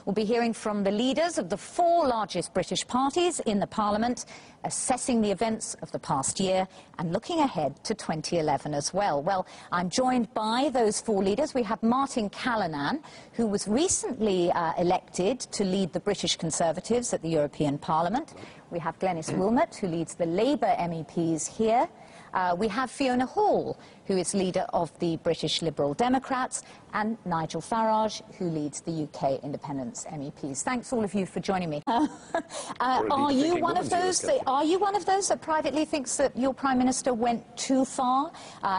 We'll be hearing from the leaders of the 4 largest British parties in the Parliament, assessing the events of the past year and looking ahead to 2011 as well. Well, I'm joined by those 4 leaders. We have Martin Callanan, who was recently elected to lead the British Conservatives at the European Parliament. We have Glenys Wilmot, who leads the Labour MEPs here. We have Fiona Hall, who is leader of the British Liberal Democrats, and Nigel Farage, who leads the UK Independence MEPs. Thanks all of you for joining me. Are you one of those that privately thinks that your Prime Minister went too far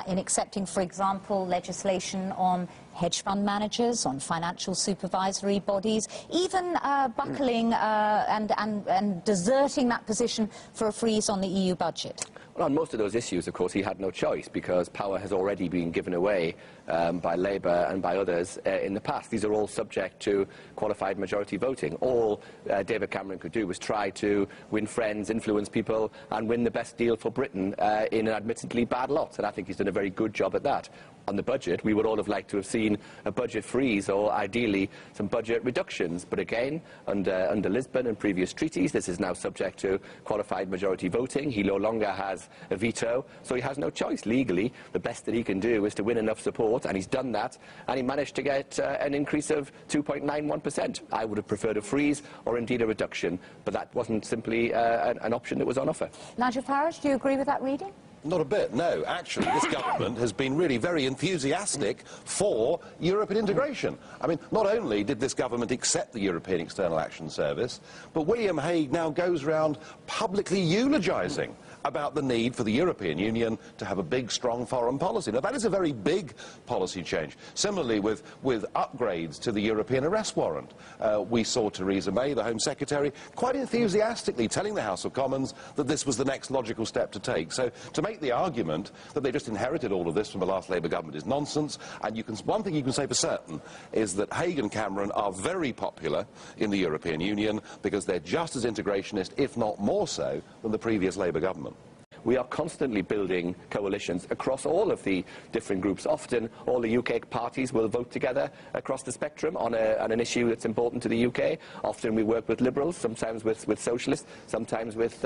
in accepting, for example, legislation on hedge fund managers, on financial supervisory bodies, even buckling and deserting that position for a freeze on the EU budget? Well, on most of those issues, of course, he had no choice because power has already been given away by Labour and by others in the past. These are all subject to qualified majority voting. All David Cameron could do was try to win friends, influence people and win the best deal for Britain in an admittedly bad lot, and I think he's done a very good job at that. On the budget, we would all have liked to have seen a budget freeze or ideally some budget reductions, but again, under Lisbon and previous treaties, this is now subject to qualified majority voting. He no longer has a veto, so he has no choice legally. The best that he can do is to win enough support, and he's done that, and he managed to get an increase of 2.91%. I would have preferred a freeze or indeed a reduction, but that wasn't simply an option that was on offer. Nigel Farage, do you agree with that reading? Not a bit, no. Actually, this government has been really very enthusiastic for European integration. I mean, not only did this government accept the European External Action Service, but William Hague now goes around publicly eulogising about the need for the European Union to have a big, strong foreign policy. Now, that is a very big policy change. Similarly, with upgrades to the European arrest warrant, we saw Theresa May, the Home Secretary, quite enthusiastically telling the House of Commons that this was the next logical step to take. So, to make the argument that they just inherited all of this from the last Labour government is nonsense, and one thing you can say for certain is that Hague and Cameron are very popular in the European Union because they're just as integrationist, if not more so, than the previous Labour government. We are constantly building coalitions across all of the different groups. Often all the UK parties will vote together across the spectrum on an issue that's important to the UK. Often we work with Liberals, sometimes with Socialists, sometimes with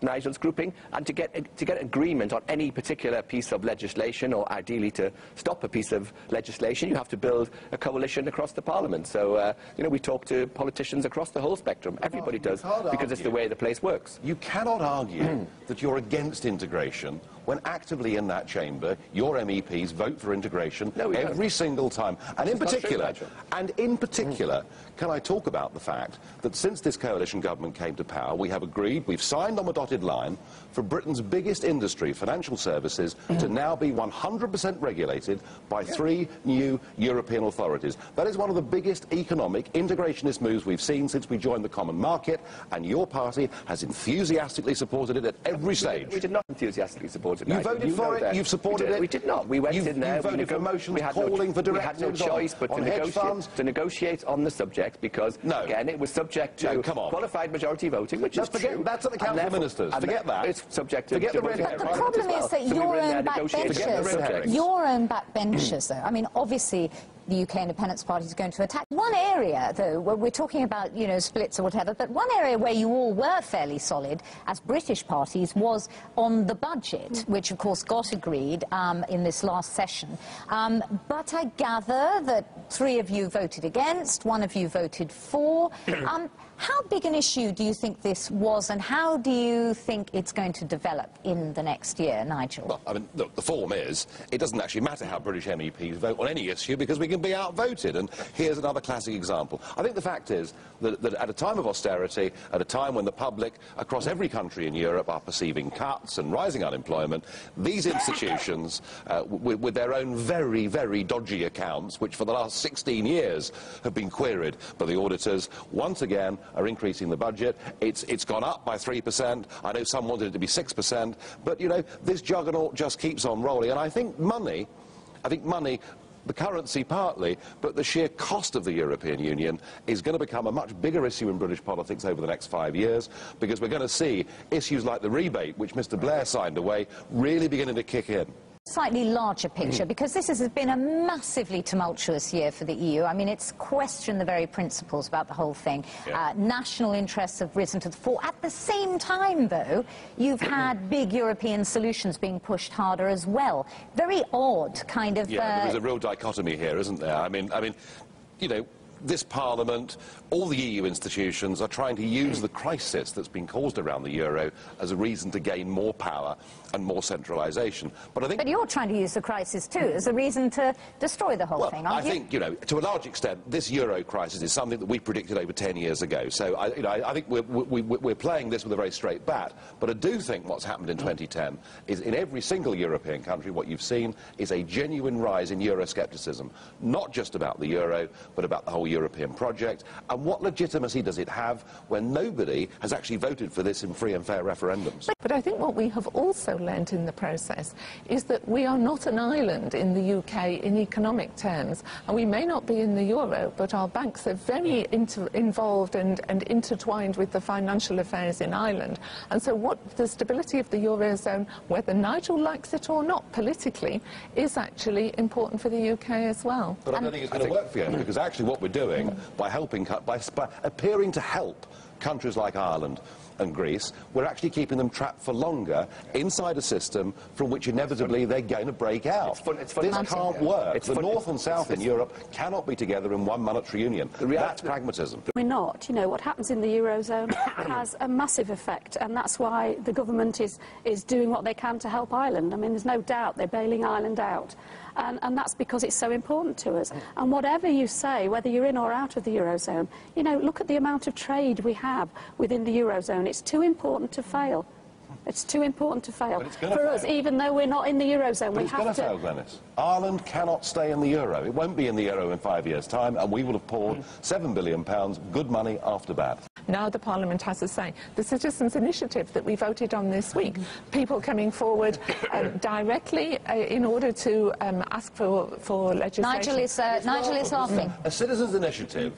Nigel's grouping, and to get agreement on any particular piece of legislation, or ideally to stop a piece of legislation, you have to build a coalition across the Parliament. So, you know, we talk to politicians across the whole spectrum. Everybody does, because it's the way the place works. You cannot argue that you're against integration when actively in that chamber your MEPs vote for integration every single time. And in particular, can I talk about the fact that since this coalition government came to power, we have agreed, we've signed on the dotted line for Britain's biggest industry, financial services, to now be 100% regulated by 3 new European authorities. That is one of the biggest economic integrationist moves we've seen since we joined the common market, and your party has enthusiastically supported it at every stage. We did not enthusiastically support it. You voted for it, you've supported it. We did not. We went in there. You voted for motions calling for directives we had no choice but to negotiate on the subject because, again, it was subject to qualified majority voting, which is true. That's at the Council of Ministers. Forget that. It's subject to... But the problem is that your own backbenchers, though, I mean, obviously the UK Independence Party is going to attack. One area, though, where we're talking about, you know, splits or whatever, but one area where you all were fairly solid as British parties was on the budget, which, of course, got agreed in this last session. But I gather that 3 of you voted against, 1 of you voted for. How big an issue do you think this was, and how do you think it's going to develop in the next year, Nigel? Well, I mean, look, the form is, it doesn't actually matter how British MEPs vote on any issue because we can be outvoted, and here's another classic example. I think the fact is that at a time of austerity, at a time when the public across every country in Europe are perceiving cuts and rising unemployment, these institutions, with their own very, very dodgy accounts, which for the last 16 years have been queried by the auditors, once again are increasing the budget. It's gone up by 3%. I know some wanted it to be 6%, but, you know, this juggernaut just keeps on rolling. And I think money, the currency partly, but the sheer cost of the European Union is going to become a much bigger issue in British politics over the next 5 years, because we're going to see issues like the rebate, which Mr. Blair signed away, really beginning to kick in. Slightly larger picture, because this has been a massively tumultuous year for the EU. I mean, it's questioned the very principles about the whole thing. Yeah. National interests have risen to the fore. At the same time, though, you've had big European solutions being pushed harder as well. Very odd kind of... Yeah, there's a real dichotomy here, isn't there? I mean, you know, this Parliament, all the EU institutions are trying to use the crisis that's been caused around the euro as a reason to gain more power and more centralisation. But I think... But you're trying to use the crisis, too, as a reason to destroy the whole thing, aren't you? I think, you know, to a large extent, this euro crisis is something that we predicted over 10 years ago. So, I think we're playing this with a very straight bat. But I do think what's happened in 2010 is in every single European country, what you've seen is a genuine rise in Euroscepticism. Not just about the euro, but about the whole European project. And what legitimacy does it have when nobody has actually voted for this in free and fair referendums? But I think what we have also learnt in the process is that we are not an island in the UK in economic terms, and we may not be in the euro, but our banks are very involved and intertwined with the financial affairs in Ireland. And so what the stability of the eurozone, whether Nigel likes it or not politically, is actually important for the UK as well. But I don't think it's going to work for you, because actually what we're doing by appearing to help countries like Ireland and Greece, we're actually keeping them trapped for longer inside a system from which inevitably they're going to break out. This can't work. The North and South in Europe cannot be together in one monetary union. That's pragmatism. We're not. You know, what happens in the Eurozone has a massive effect, and that's why the government is doing what they can to help Ireland. I mean, there's no doubt they're bailing Ireland out. And that's because it's so important to us. And whatever you say, whether you're in or out of the Eurozone, you know, look at the amount of trade we have within the Eurozone. It's too important to fail. It's too important to fail. For us, even though we're not in the Eurozone, we have to... It's going to fail, Glenys. Ireland cannot stay in the euro. It won't be in the euro in 5 years' time, and we will have poured £7 billion, good money after bad. Now the Parliament has a say. The Citizens' Initiative that we voted on this week, people coming forward directly in order to ask for legislation. Nigel is laughing. A Citizens' Initiative,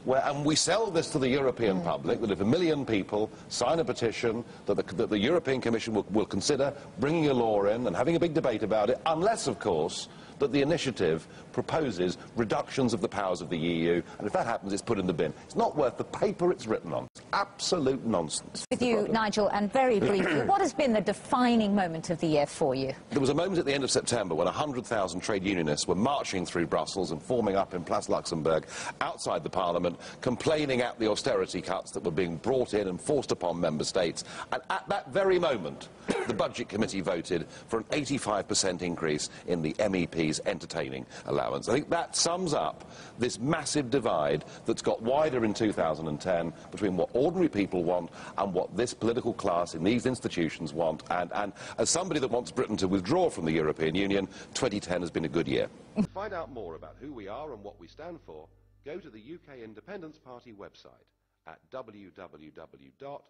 and we sell this to the European public, that if 1 million people sign a petition, that the European Commission will consider bringing a law in and having a big debate about it, unless, of course, that the initiative proposes reductions of the powers of the EU, and if that happens, it's put in the bin. It's not worth the paper it's written on. It's absolute nonsense. With you, Nigel, and very briefly, what has been the defining moment of the year for you? There was a moment at the end of September when 100,000 trade unionists were marching through Brussels and forming up in Place Luxembourg outside the Parliament, complaining at the austerity cuts that were being brought in and forced upon member states. And at that very moment, the Budget Committee voted for an 85% increase in the MEP's entertaining allowance. I think that sums up this massive divide that's got wider in 2010 between what ordinary people want and what this political class in these institutions want. And as somebody that wants Britain to withdraw from the European Union, 2010 has been a good year. To find out more about who we are and what we stand for, go to the UK Independence Party website at www.ukip.org.